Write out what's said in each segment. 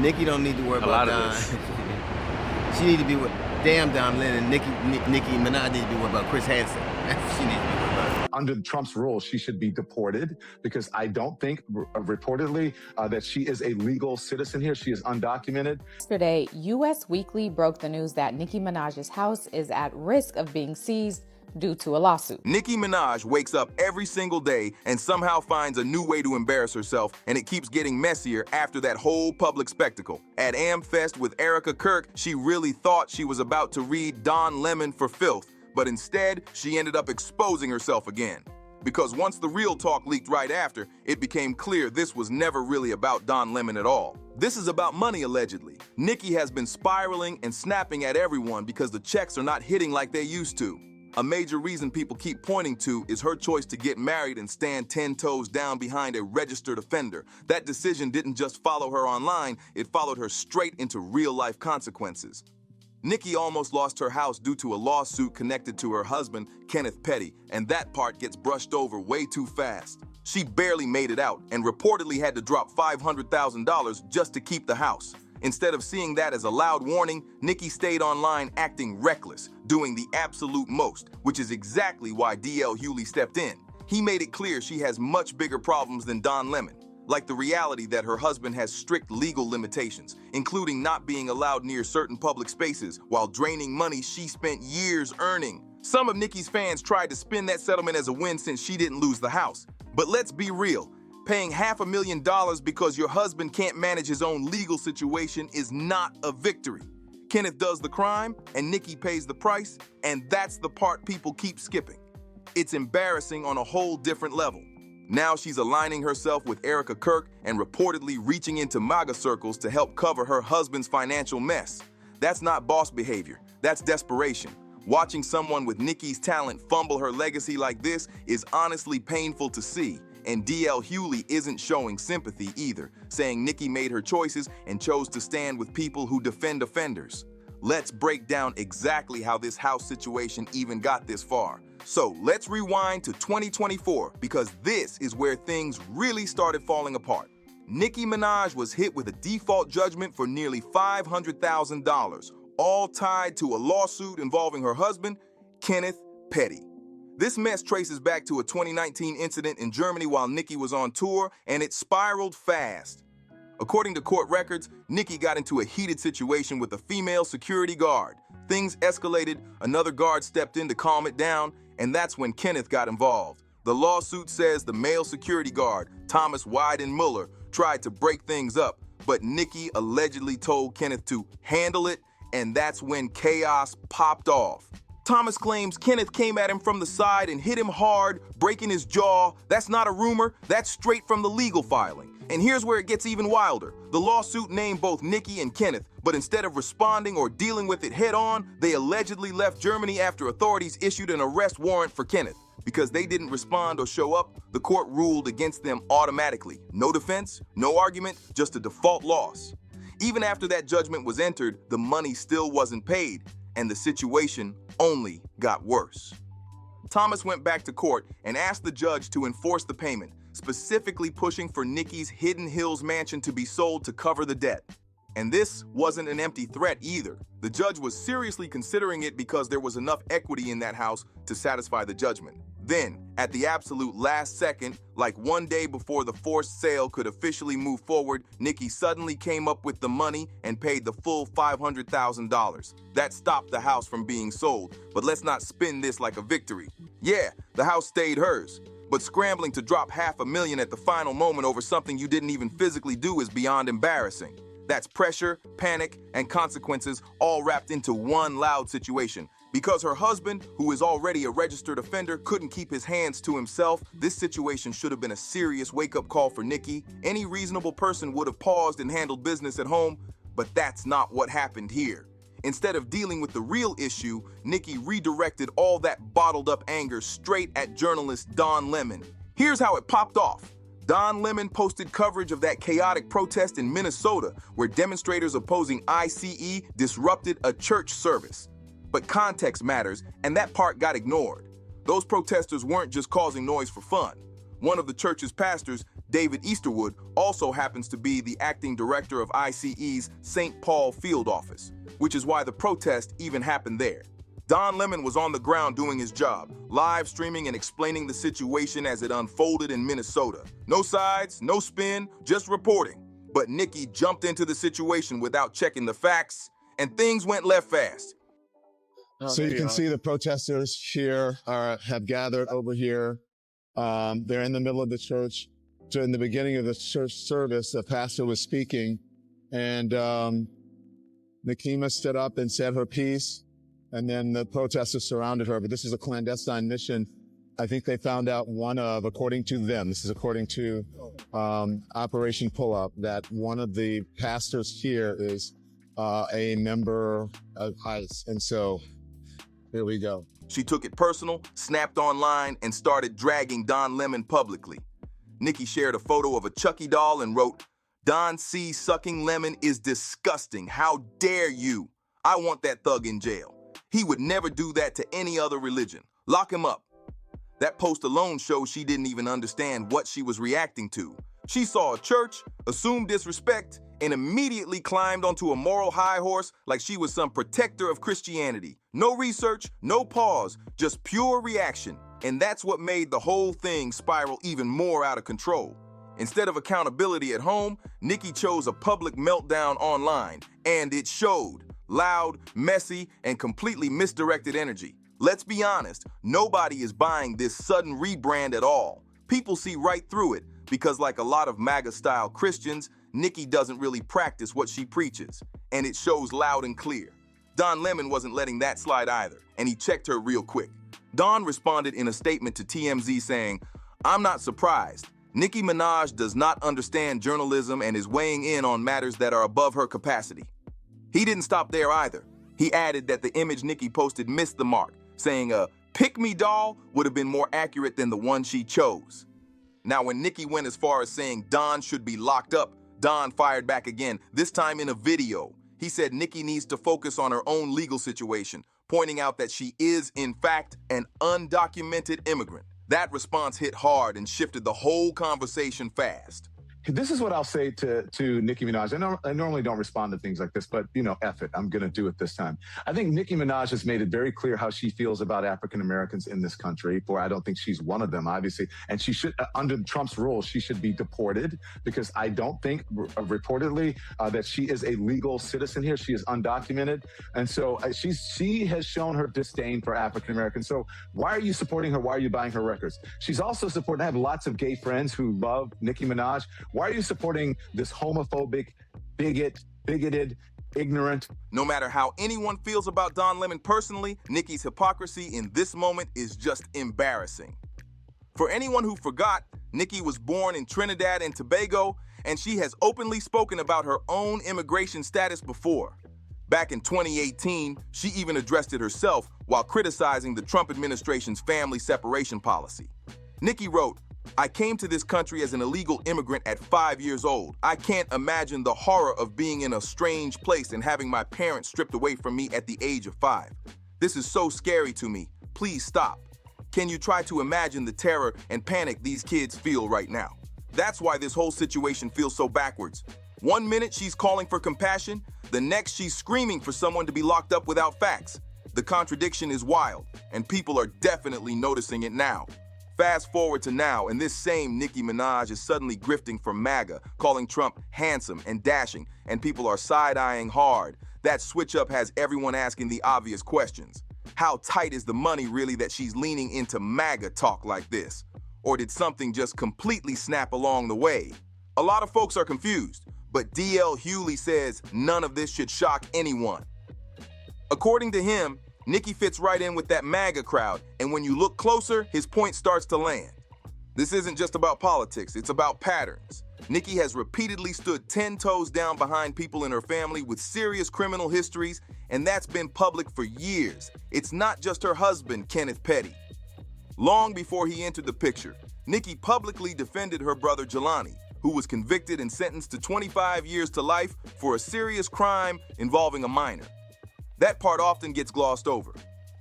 Nicki don't need to worry about Don. She need to be with damn Don Lemon. Nicki Minaj needs to be worried about Chris Hansen. She needs to be worried about. Under Trump's rules, she should be deported because I don't think, reportedly, that she is a legal citizen here. She is undocumented. Yesterday, US Weekly broke the news that Nicki Minaj's house is at risk of being seized due to a lawsuit. Nicki Minaj wakes up every single day and somehow finds a new way to embarrass herself, and it keeps getting messier after that whole public spectacle. At AmFest with Erica Kirk, she really thought she was about to read Don Lemon for filth, but instead, she ended up exposing herself again. Because once the real talk leaked right after, it became clear this was never really about Don Lemon at all. This is about money, allegedly. Nicki has been spiraling and snapping at everyone because the checks are not hitting like they used to. A major reason people keep pointing to is her choice to get married and stand 10 toes down behind a registered offender. That decision didn't just follow her online, it followed her straight into real-life consequences. Nicki almost lost her house due to a lawsuit connected to her husband, Kenneth Petty, and that part gets brushed over way too fast. She barely made it out and reportedly had to drop $500,000 just to keep the house. Instead of seeing that as a loud warning, Nicki stayed online acting reckless, doing the absolute most, which is exactly why DL Hughley stepped in. He made it clear she has much bigger problems than Don Lemon, like the reality that her husband has strict legal limitations, including not being allowed near certain public spaces while draining money she spent years earning. Some of Nicki's fans tried to spin that settlement as a win since she didn't lose the house. But let's be real. Paying $500,000 because your husband can't manage his own legal situation is not a victory. Kenneth does the crime and Nicki pays the price, and that's the part people keep skipping. It's embarrassing on a whole different level. Now she's aligning herself with Erica Kirk and reportedly reaching into MAGA circles to help cover her husband's financial mess. That's not boss behavior, that's desperation. Watching someone with Nicki's talent fumble her legacy like this is honestly painful to see. And DL Hughley isn't showing sympathy either, saying Nicki made her choices and chose to stand with people who defend offenders. Let's break down exactly how this house situation even got this far. So let's rewind to 2024 because this is where things really started falling apart. Nicki Minaj was hit with a default judgment for nearly $500,000, all tied to a lawsuit involving her husband, Kenneth Petty. This mess traces back to a 2019 incident in Germany while Nicki was on tour, and it spiraled fast. According to court records, Nicki got into a heated situation with a female security guard. Things escalated, another guard stepped in to calm it down, and that's when Kenneth got involved. The lawsuit says the male security guard, Thomas Wyden Muller, tried to break things up, but Nicki allegedly told Kenneth to handle it, and that's when chaos popped off. Thomas claims Kenneth came at him from the side and hit him hard, breaking his jaw. That's not a rumor, that's straight from the legal filing. And here's where it gets even wilder. The lawsuit named both Nicki and Kenneth, but instead of responding or dealing with it head on, they allegedly left Germany after authorities issued an arrest warrant for Kenneth. Because they didn't respond or show up, the court ruled against them automatically. No defense, no argument, just a default loss. Even after that judgment was entered, the money still wasn't paid, and the situation only got worse. Thomas went back to court and asked the judge to enforce the payment, specifically pushing for Nicki's Hidden Hills mansion to be sold to cover the debt. And this wasn't an empty threat either. The judge was seriously considering it because there was enough equity in that house to satisfy the judgment. Then, at the absolute last second, like one day before the forced sale could officially move forward, Nicki suddenly came up with the money and paid the full $500,000. That stopped the house from being sold, but let's not spin this like a victory. Yeah, the house stayed hers, but scrambling to drop $500,000 at the final moment over something you didn't even physically do is beyond embarrassing. That's pressure, panic, and consequences all wrapped into one loud situation. Because her husband, who is already a registered offender, couldn't keep his hands to himself, this situation should have been a serious wake-up call for Nicki. Any reasonable person would have paused and handled business at home, but that's not what happened here. Instead of dealing with the real issue, Nicki redirected all that bottled-up anger straight at journalist Don Lemon. Here's how it popped off. Don Lemon posted coverage of that chaotic protest in Minnesota, where demonstrators opposing ICE disrupted a church service. But context matters, and that part got ignored. Those protesters weren't just causing noise for fun. One of the church's pastors David Easterwood also happens to be the acting director of ICE's St. Paul field office, which is why the protest even happened there. Don Lemon was on the ground doing his job, live streaming and explaining the situation as it unfolded in Minnesota. No sides, no spin, just reporting. But Nicki jumped into the situation without checking the facts, and things went left fast. So you can see the protesters here have gathered over here. They're in the middle of the church. During the beginning of the church service, the pastor was speaking, and Nicki stood up and said her piece, and then the protesters surrounded her. But this is a clandestine mission. I think they found out according to them, this is according to Operation Pull-Up, that one of the pastors here is a member of ICE. And so here we go. She took it personal, snapped online, and started dragging Don Lemon publicly. Nicki shared a photo of a Chucky doll and wrote, "Don C. sucking Lemon is disgusting. How dare you? I want that thug in jail. He would never do that to any other religion. Lock him up." That post alone shows she didn't even understand what she was reacting to. She saw a church, assumed disrespect, and immediately climbed onto a moral high horse like she was some protector of Christianity. No research, no pause, just pure reaction. And that's what made the whole thing spiral even more out of control. Instead of accountability at home, Nicki chose a public meltdown online, and it showed. Loud, messy, and completely misdirected energy. Let's be honest, nobody is buying this sudden rebrand at all. People see right through it because, like a lot of MAGA-style Christians, Nicki doesn't really practice what she preaches, and it shows loud and clear. Don Lemon wasn't letting that slide either, and he checked her real quick. Don responded in a statement to TMZ saying, "I'm not surprised. Nicki Minaj does not understand journalism and is weighing in on matters that are above her capacity." He didn't stop there either. He added that the image Nicki posted missed the mark, saying a pick-me doll would have been more accurate than the one she chose. Now, when Nicki went as far as saying Don should be locked up, Don fired back again, this time in a video. He said Nicki needs to focus on her own legal situation, pointing out that she is, in fact, an undocumented immigrant. That response hit hard and shifted the whole conversation fast. This is what I'll say to Nicki Minaj. I normally don't respond to things like this, but, F it. I'm going to do it this time. I think Nicki Minaj has made it very clear how she feels about African Americans in this country. I don't think she's one of them, obviously. And she should, under Trump's rules, she should be deported because I don't think, reportedly, that she is a legal citizen here. She is undocumented. And so she has shown her disdain for African Americans. So why are you supporting her? Why are you buying her records? She's also supporting, I have lots of gay friends who love Nicki Minaj. Why are you supporting this homophobic, bigoted, ignorant? No matter how anyone feels about Don Lemon personally, Nicki's hypocrisy in this moment is just embarrassing. For anyone who forgot, Nicki was born in Trinidad and Tobago, and she has openly spoken about her own immigration status before. Back in 2018, she even addressed it herself while criticizing the Trump administration's family separation policy. Nicki wrote, "I came to this country as an illegal immigrant at 5 years old. I can't imagine the horror of being in a strange place and having my parents stripped away from me at the age of 5. This is so scary to me. Please stop. Can you try to imagine the terror and panic these kids feel right now?" That's why this whole situation feels so backwards. One minute she's calling for compassion, the next she's screaming for someone to be locked up without facts. The contradiction is wild, and people are definitely noticing it now. Fast forward to now, and this same Nicki Minaj is suddenly grifting for MAGA, calling Trump handsome and dashing, and people are side-eyeing hard. That switch-up has everyone asking the obvious questions. How tight is the money really that she's leaning into MAGA talk like this? Or did something just completely snap along the way? A lot of folks are confused, but DL Hughley says none of this should shock anyone. According to him, Nicki fits right in with that MAGA crowd, and when you look closer, his point starts to land. This isn't just about politics, it's about patterns. Nicki has repeatedly stood 10 toes down behind people in her family with serious criminal histories, and that's been public for years. It's not just her husband, Kenneth Petty. Long before he entered the picture, Nicki publicly defended her brother Jelani, who was convicted and sentenced to 25 years to life for a serious crime involving a minor. That part often gets glossed over,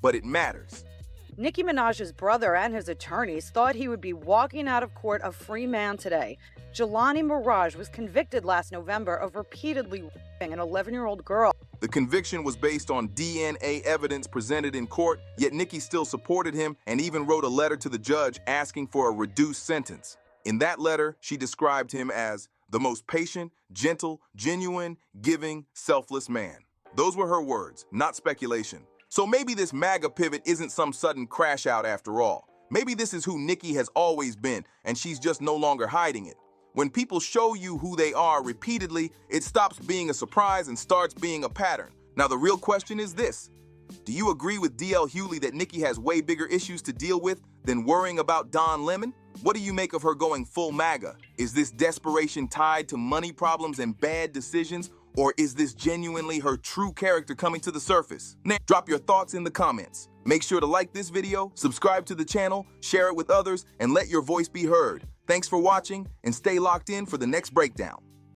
but it matters. Nicki Minaj's brother and his attorneys thought he would be walking out of court a free man today. Jelani Mirage was convicted last November of repeatedly raping an 11-year-old girl. The conviction was based on DNA evidence presented in court, yet Nicki still supported him and even wrote a letter to the judge asking for a reduced sentence. In that letter, she described him as the most patient, gentle, genuine, giving, selfless man. Those were her words, not speculation. So maybe this MAGA pivot isn't some sudden crash out after all. Maybe this is who Nicki has always been, and she's just no longer hiding it. When people show you who they are repeatedly, it stops being a surprise and starts being a pattern. Now, the real question is this. Do you agree with DL Hughley that Nicki has way bigger issues to deal with than worrying about Don Lemon? What do you make of her going full MAGA? Is this desperation tied to money problems and bad decisions, or is this genuinely her true character coming to the surface? Drop your thoughts in the comments. Make sure to like this video, subscribe to the channel, share it with others, and let your voice be heard. Thanks for watching, and stay locked in for the next breakdown.